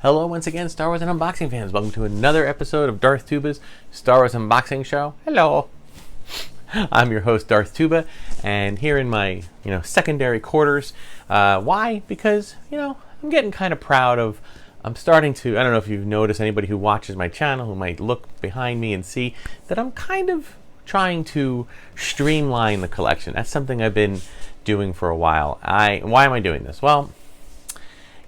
Hello once again, Star Wars and Unboxing fans. Welcome to another episode of Darth Tuba's Star Wars Unboxing Show. Hello. I'm your host, Darth Tuba, and here in my, secondary quarters. Why? Because, I'm getting kind of proud of, I'm starting to, I don't know if you've noticed, anybody who watches my channel who might look behind me and see that I'm kind of trying to streamline the collection. That's something I've been doing for a while. Why am I doing this? Well,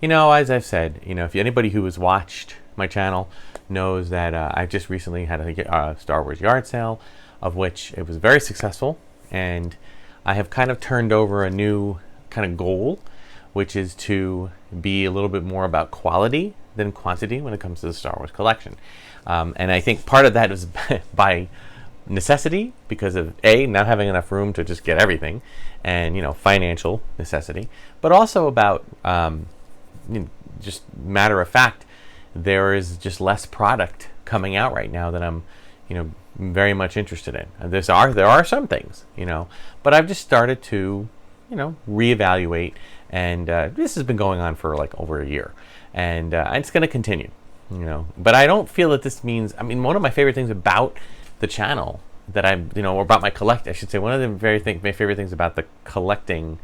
as I've said, if anybody who has watched my channel knows that I just recently had a Star Wars yard sale, of which it was very successful, and I have kind of turned over a new kind of goal, which is to be a little bit more about quality than quantity when it comes to the Star Wars collection. And I think part of that is by necessity, because of not having enough room to just get everything, and financial necessity, but also about just matter of fact, there is just less product coming out right now that I'm very much interested in. There are some things, but I've just started to reevaluate, and this has been going on for like over a year, and it's going to continue, but I don't feel that this means, one of my favorite things about the channel that I'm, or about my I should say, one of the my favorite things about the collecting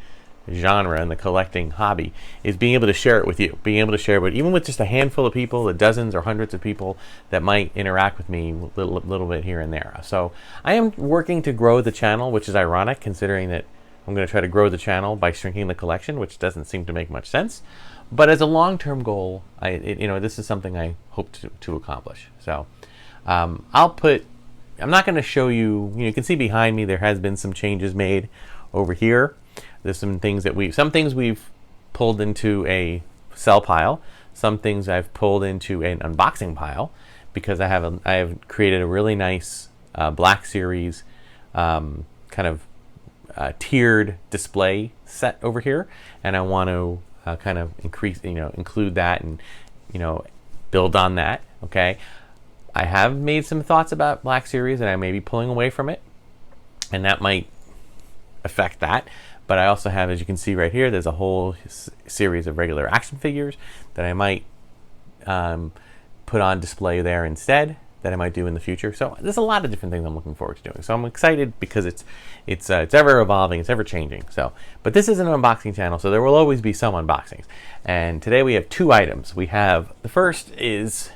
genre and the collecting hobby is being able to share it with you, being able to share it even with just a handful of people, the dozens or hundreds of people that might interact with me a little bit here and there. So I am working to grow the channel, which is ironic considering that I'm going to try to grow the channel by shrinking the collection, which doesn't seem to make much sense. But as a long-term goal, this is something I hope to accomplish. So I'm not going to show you, you can see behind me there has been some changes made over here. There's some things we've pulled into a sell pile. Some things I've pulled into an unboxing pile, because I have created a really nice Black Series kind of tiered display set over here, and I want to kind of include that and build on that. Okay, I have made some thoughts about Black Series, and I may be pulling away from it, and that might affect that. But I also have, as you can see right here, there's a whole series of regular action figures that I might put on display there instead, that I might do in the future. So there's a lot of different things I'm looking forward to doing. So I'm excited because it's ever evolving, it's ever changing. But this is an unboxing channel, so there will always be some unboxings. And today we have two items. We have, the first is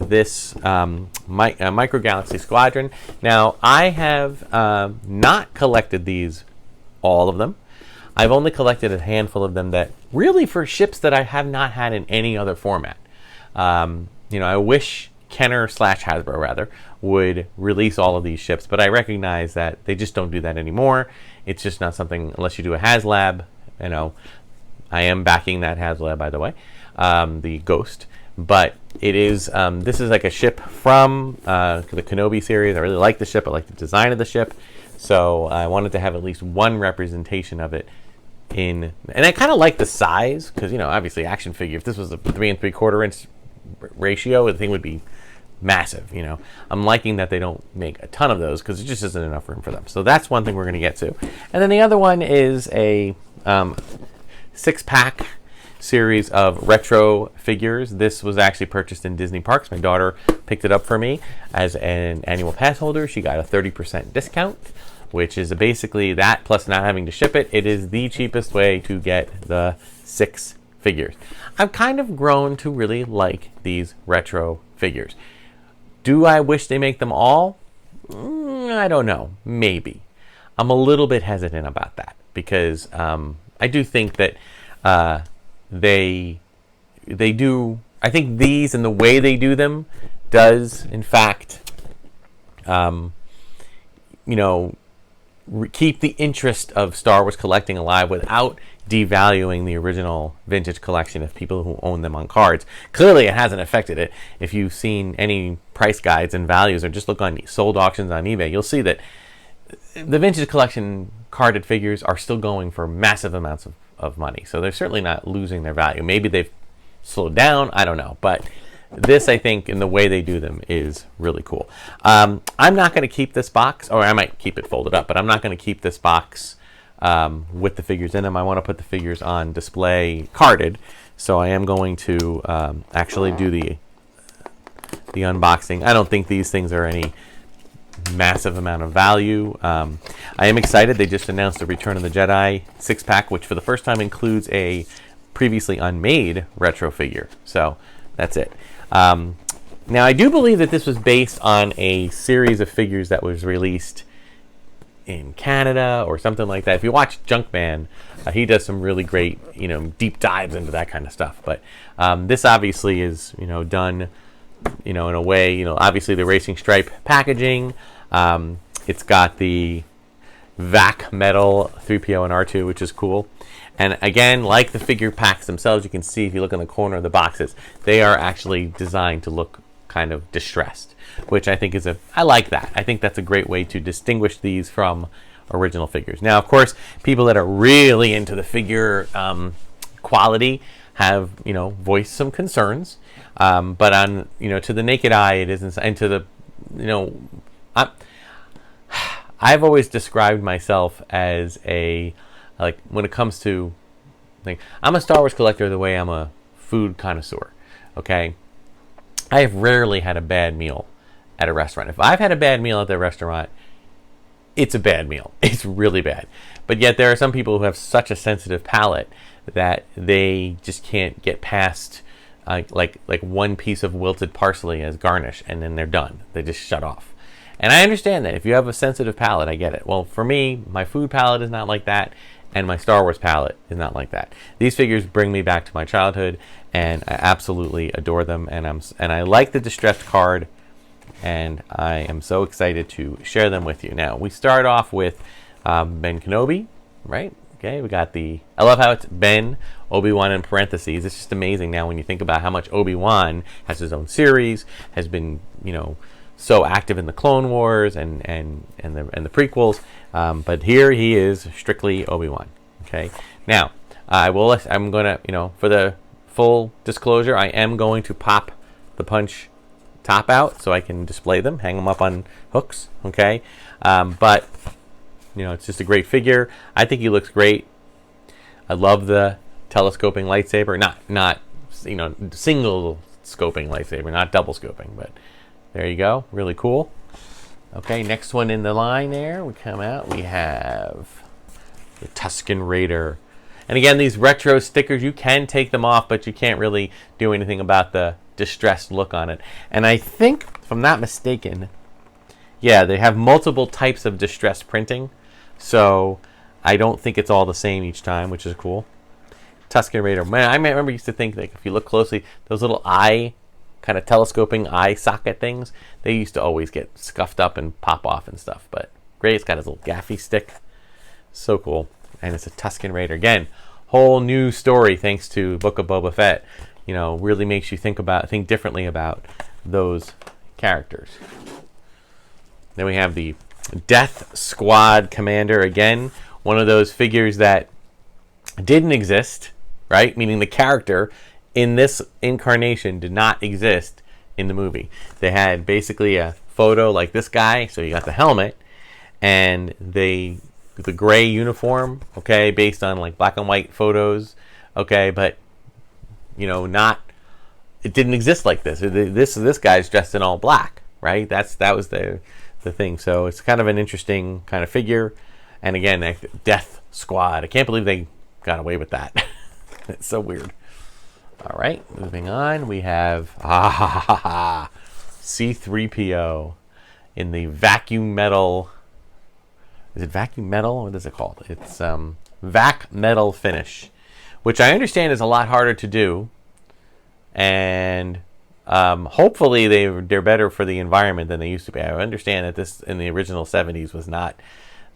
this Micro Galaxy Squadron. Now, I have not collected these, all of them. I've only collected a handful of them, that really for ships that I have not had in any other format. I wish Kenner / Hasbro rather would release all of these ships, but I recognize that they just don't do that anymore. It's just not something, unless you do a HasLab. I am backing that HasLab, by the way, the Ghost. But it is, this is like a ship from the Kenobi series. I really like the ship. I like the design of the ship. So I wanted to have at least one representation of it and I kind of like the size, because obviously action figure, if this was a 3 3/4 inch ratio, the thing would be massive. I'm liking that they don't make a ton of those, because it just isn't enough room for them. So that's one thing we're going to get to. And then the other one is a 6-pack series of retro figures. This was actually purchased in Disney parks. My daughter picked it up for me as an annual pass holder. She got a 30% discount, which is basically that plus not having to ship it. It is the cheapest way to get the 6 figures. I've kind of grown to really like these retro figures. Do I wish they make them all? I don't know. Maybe. I'm a little bit hesitant about that, because I do think that they do. I think these, and the way they do them, does in fact keep the interest of Star Wars collecting alive without devaluing the original vintage collection of people who own them on cards. Clearly it hasn't affected it. If you've seen any price guides and values, or just look on sold auctions on eBay, you'll see that the vintage collection carded figures are still going for massive amounts of money. So they're certainly not losing their value. Maybe they've slowed down, I don't know. But this, I think, in the way they do them, is really cool. I'm not going to keep this box, or I might keep it folded up, but I'm not going to keep this box with the figures in them. I want to put the figures on display carded, so I am going to actually do the unboxing. I don't think these things are any massive amount of value. I am excited. They just announced the Return of the Jedi 6-pack, which for the first time includes a previously unmade retro figure. So that's it. Now, I do believe that this was based on a series of figures that was released in Canada or something like that. If you watch Junkman, he does some really great, deep dives into that kind of stuff. But this obviously is, done, in a way, obviously the racing stripe packaging. It's got the vac metal 3PO and R2, which is cool. And again, like the figure packs themselves, you can see if you look in the corner of the boxes, they are actually designed to look kind of distressed, which I think is I like that. I think that's a great way to distinguish these from original figures. Now, of course, people that are really into the figure quality have, voiced some concerns. But on, to the naked eye, it isn't, and to the, I've always described myself as when it comes to, I'm a Star Wars collector the way I'm a food connoisseur, okay? I have rarely had a bad meal at a restaurant. If I've had a bad meal at the restaurant, it's a bad meal. It's really bad. But yet there are some people who have such a sensitive palate that they just can't get past like one piece of wilted parsley as garnish, and then they're done. They just shut off. And I understand that. If you have a sensitive palate, I get it. Well, for me, my food palate is not like that, and my Star Wars palette is not like that. These figures bring me back to my childhood, and I absolutely adore them. And I like the distressed card, and I am so excited to share them with you. Now, we start off with Ben Kenobi, right? Okay, we got I love how it's Ben, Obi-Wan in parentheses. It's just amazing now when you think about how much Obi-Wan has his own series, has been, so active in the Clone Wars and the prequels. But here he is strictly Obi-Wan. Okay. Now, I'm gonna, for the full disclosure, I am going to pop the punch top out so I can display them, hang them up on hooks. Okay. But it's just a great figure. I think he looks great. I love the telescoping lightsaber, not single scoping lightsaber, not double scoping, but there you go. Really cool. Okay, next one in the line there, we have the Tuscan Raider. And again, these retro stickers, you can take them off, but you can't really do anything about the distressed look on it. And I think, if I'm not mistaken, yeah, they have multiple types of distressed printing. So I don't think it's all the same each time, which is cool. Tuscan Raider. Man, I remember used to think that if you look closely, those little eye, kind of telescoping eye socket things, they used to always get scuffed up and pop off and stuff. But great, it's got his little gaffy stick. So cool. And it's a Tuscan Raider. Again, whole new story thanks to Book of Boba Fett. Really makes you think differently about those characters. Then we have the Death Squad Commander. Again, one of those figures that didn't exist, right? Meaning the character in this incarnation did not exist in the movie. They had basically a photo like this guy, so you got the helmet, and the gray uniform, okay, based on like black and white photos, okay, but it didn't exist like this. This guy's dressed in all black, right? That was the thing. So it's kind of an interesting kind of figure. And again, Death Squad. I can't believe they got away with that. It's so weird. All right, moving on. We have C-3PO in the vacuum metal. Is it vacuum metal? What is it called? It's vac metal finish, which I understand is a lot harder to do. And hopefully they're better for the environment than they used to be. I understand that this in the original 70s was not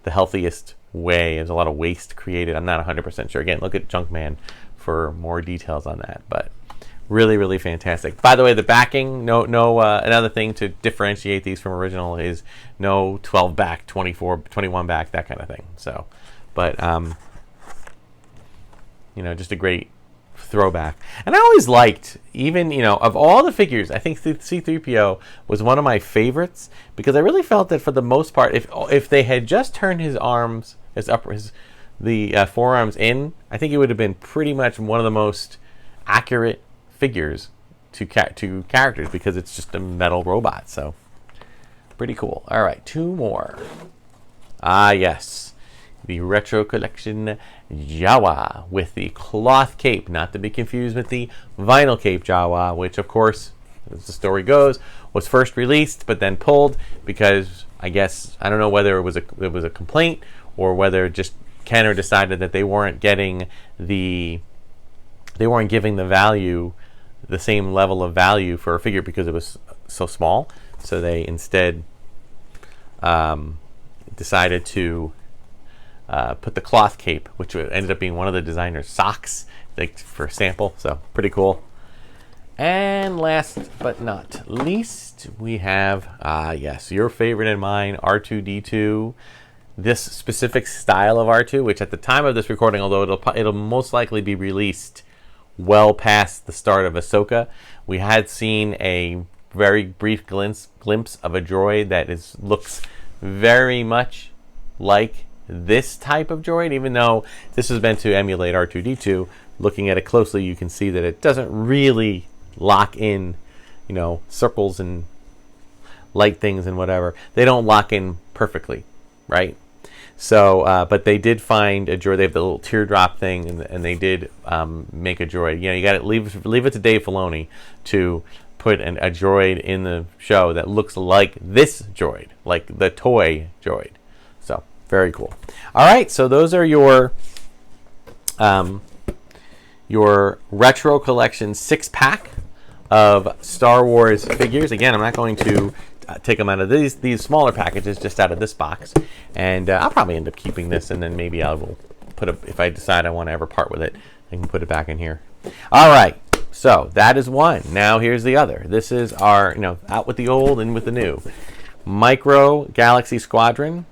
the healthiest way. There's a lot of waste created. I'm not 100% sure. Again, look at Junkman for more details on that. But really, really fantastic. By the way, the backing, another thing to differentiate these from original is no 12 back, 24, 21 back, that kind of thing. So, but just a great throwback. And I always liked, even, of all the figures, I think C-3PO was one of my favorites because I really felt that for the most part, if they had just turned his arms, the forearms in, I think it would have been pretty much one of the most accurate figures to characters, because it's just a metal robot. So pretty cool. All right, 2 more. Ah, yes. The Retro Collection Jawa with the cloth cape, not to be confused with the vinyl cape Jawa, which, of course, as the story goes, was first released but then pulled because, I guess, I don't know whether it was a complaint or whether just Kenner decided that they weren't giving the value, the same level of value for a figure because it was so small. So they instead decided to put the cloth cape, which ended up being one of the designer's socks, like, for sample. So pretty cool. And last but not least, we have, yes, your favorite and mine, R2-D2. This specific style of R2, which at the time of this recording, although it'll most likely be released well past the start of Ahsoka, we had seen a very brief glimpse of a droid that looks very much like this type of droid, even though this is meant to emulate R2-D2. Looking at it closely, you can see that it doesn't really lock in, circles and light things and whatever. They don't lock in perfectly, right? So, but they did find a droid. They have the little teardrop thing, and they did make a droid. You got to leave it to Dave Filoni to put a droid in the show that looks like this droid, like the toy droid. So very cool. All right, so those are your retro collection 6-pack of Star Wars figures. Again, I'm not going to take them out of these smaller packages, just out of this box, and I'll probably end up keeping this, and then maybe I will if I decide I want to ever part with it, I can put it back in here. All right, so that is one. Now here's the other. This is our, out with the old and with the new. Micro Galaxy Squadron.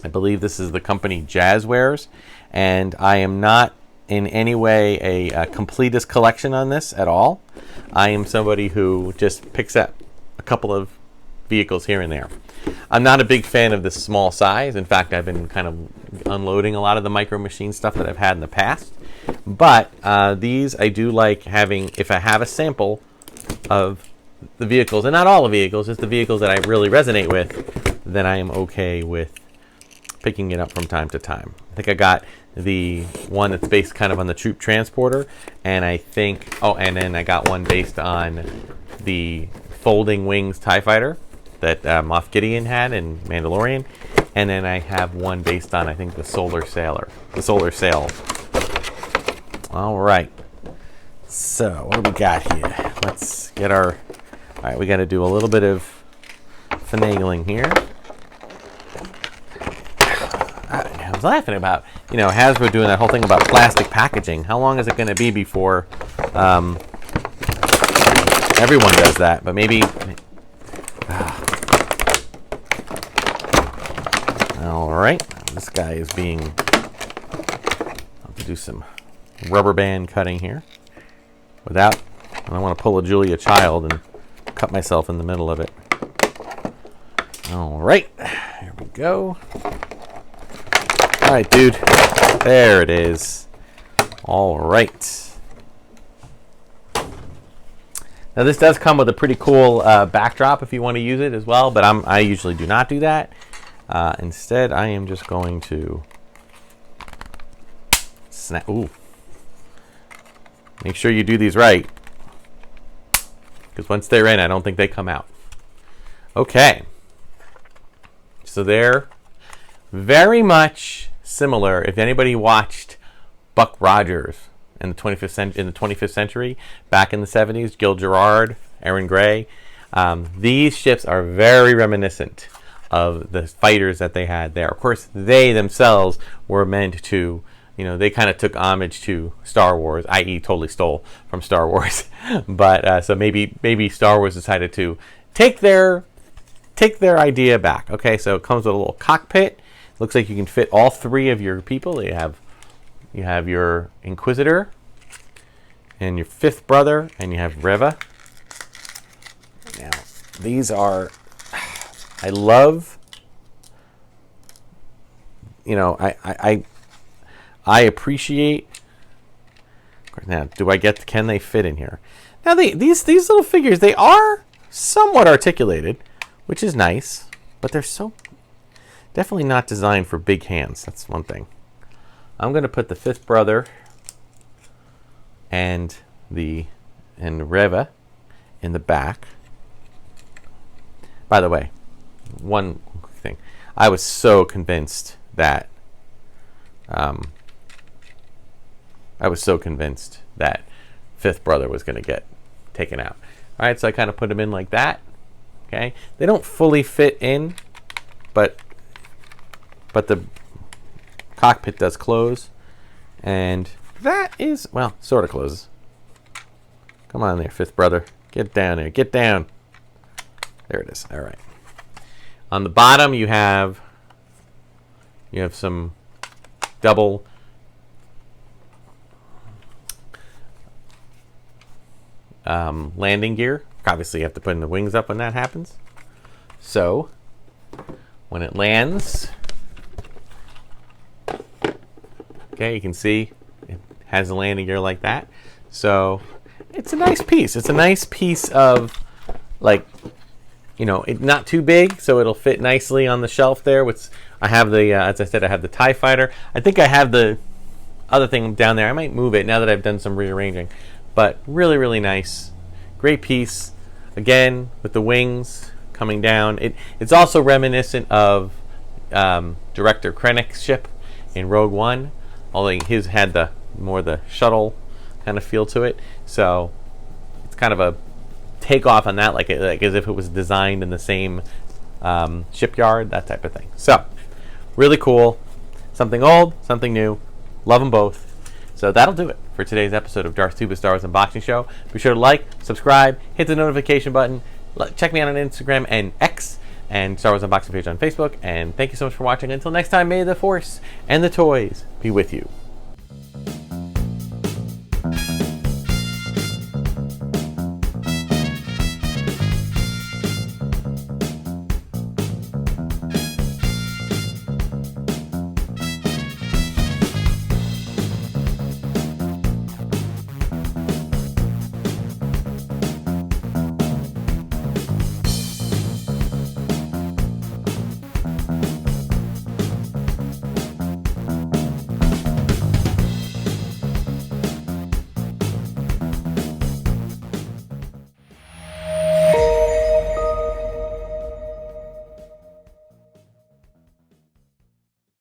I believe this is the company Jazzwares, and I am not in any way a completist collection on this at all. I am somebody who just picks up a couple of vehicles here and there. I'm not a big fan of this small size. In fact, I've been kind of unloading a lot of the Micro Machine stuff that I've had in the past. But these I do like having, if I have a sample of the vehicles, and not all the vehicles, just the vehicles that I really resonate with, then I am okay with picking it up from time to time. I think I got the one that's based kind of on the troop transporter, and I think, and then I got one based on the folding wings TIE fighter that Moff Gideon had in Mandalorian, and then I have one based on, I think, the solar sail. All right, so what do we got here? Let's get all right, we got to do a little bit of finagling here. I was laughing about, Hasbro doing that whole thing about plastic packaging. How long is it going to be before everyone does that? But maybe. All right, this guy is being. I'll have to do some rubber band cutting here. I don't want to pull a Julia Child and cut myself in the middle of it. All right, here we go. All right, dude. There it is. All right. Now, this does come with a pretty cool backdrop if you want to use it as well, but I usually do not do that. Instead, I am just going to snap. Ooh. Make sure you do these right, because once they're in, I don't think they come out. Okay. So they're very much similar. If anybody watched Buck Rogers in the 25th century, back in the 70s, Gil Gerard, Aaron Gray, these ships are very reminiscent of the fighters that they had there. Of course, they themselves were meant to, they kind of took homage to Star Wars, i.e. totally stole from Star Wars. But so maybe Star Wars decided to take their idea back. Okay, so it comes with a little cockpit. Looks like you can fit all 3 of your people. You have your Inquisitor and your 5th brother, and you have Reva. Now, these are, I love, I appreciate. Now, can they fit in here? Now, these little figures, they are somewhat articulated, which is nice, but they're so definitely not designed for big hands. That's one thing. I'm going to put the fifth brother and Reva in the back. By the way, one thing. I was so convinced that fifth brother was going to get taken out. All right, so I kind of put him in like that. Okay, they don't fully fit in, but the cockpit does close, and that is, well, sort of closes. Come on there, fifth brother, get down there, get down. There it is. All right. On the bottom, you have some double landing gear. Obviously, you have to put in the wings up when that happens. So, when it lands, okay, you can see it has a landing gear like that. So, it's a nice piece. It's a nice piece of, like, it's not too big, so it'll fit nicely on the shelf there. I have as I said, I have the TIE Fighter. I think I have the other thing down there. I might move it now that I've done some rearranging. But really, really nice. Great piece. Again, with the wings coming down. It's also reminiscent of Director Krennic's ship in Rogue One. Only his had the shuttle kind of feel to it. So it's kind of a takeoff on that, like as if it was designed in the same shipyard, that type of thing. So really cool. Something old, something new. Love them both. So that'll do it for today's episode of Darth Tuba Star Wars Unboxing Show. Be sure to like, subscribe, hit the notification button. Check me out on Instagram and X, and Star Wars Unboxing page on Facebook. And thank you so much for watching. Until next time, may the Force and the toys be with you.